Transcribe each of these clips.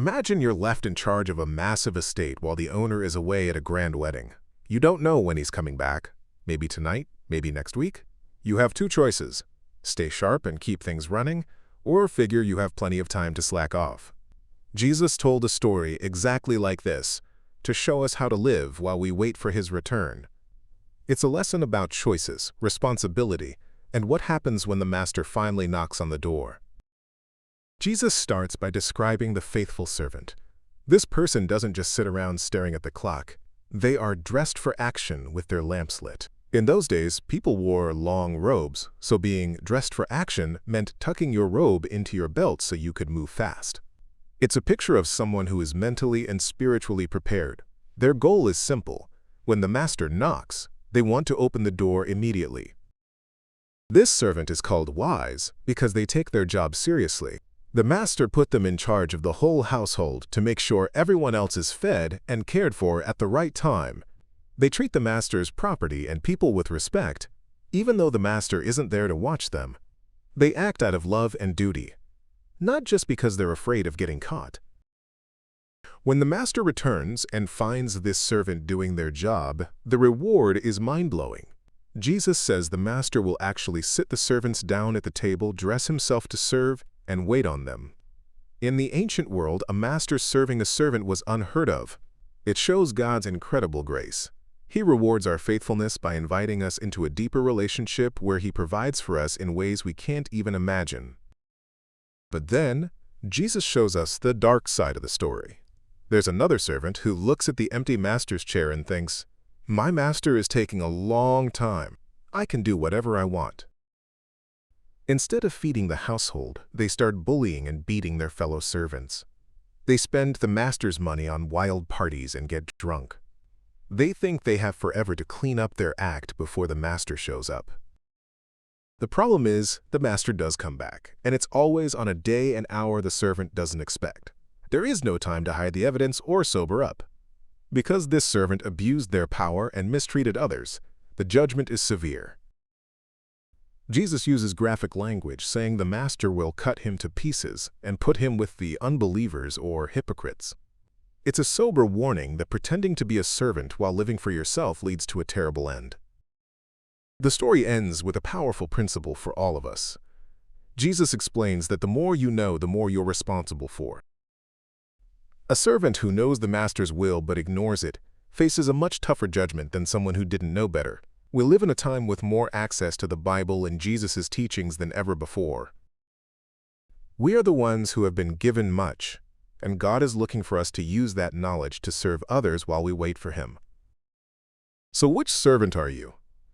Imagine you're left in charge of a massive estate while the owner is away at a grand wedding. You don't know when he's coming back. Maybe tonight, maybe next week. You have two choices: stay sharp and keep things running, or figure you have plenty of time to slack off. Jesus told a story exactly like this to show us how to live while we wait for his return. It's a lesson about choices, responsibility, and what happens when the master finally knocks on the door. Jesus starts by describing the faithful servant. This person doesn't just sit around staring at the clock. They are dressed for action with their lamps lit. In those days, people wore long robes, so being dressed for action meant tucking your robe into your belt so you could move fast. It's a picture of someone who is mentally and spiritually prepared. Their goal is simple. When the master knocks, they want to open the door immediately. This servant is called wise because they take their job seriously. The master put them in charge of the whole household to make sure everyone else is fed and cared for at the right time. They treat the master's property and people with respect, even though the master isn't there to watch them. They act out of love and duty, not just because they're afraid of getting caught. When the master returns and finds this servant doing their job, the reward is mind-blowing. Jesus says the master will actually sit the servants down at the table, dress himself to serve, and wait on them. In the ancient world, a master serving a servant was unheard of. It shows God's incredible grace. He rewards our faithfulness by inviting us into a deeper relationship where he provides for us in ways we can't even imagine. But then, Jesus shows us the dark side of the story. There's another servant who looks at the empty master's chair and thinks, "My master is taking a long time. I can do whatever I want." Instead of feeding the household, they start bullying and beating their fellow servants. They spend the master's money on wild parties and get drunk. They think they have forever to clean up their act before the master shows up. The problem is, the master does come back, and it's always on a day and hour the servant doesn't expect. There is no time to hide the evidence or sober up. Because this servant abused their power and mistreated others, the judgment is severe. Jesus uses graphic language, saying the master will cut him to pieces and put him with the unbelievers or hypocrites. It's a sober warning that pretending to be a servant while living for yourself leads to a terrible end. The story ends with a powerful principle for all of us. Jesus explains that the more you know, the more you're responsible for. A servant who knows the master's will but ignores it faces a much tougher judgment than someone who didn't know better. We live in a time with more access to the Bible and Jesus' teachings than ever before. We are the ones who have been given much, and God is looking for us to use that knowledge to serve others while we wait for him. So which servant are you?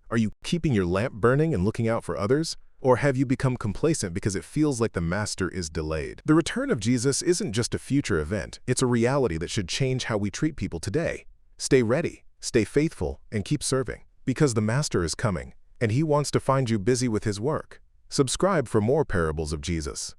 Are you keeping your lamp burning and looking out for others? Or have you become complacent because it feels like the master is delayed? The return of Jesus isn't just a future event. It's a reality that should change how we treat people today. Stay ready, stay faithful, and keep serving. Because the master is coming, and he wants to find you busy with his work. Subscribe for more parables of Jesus.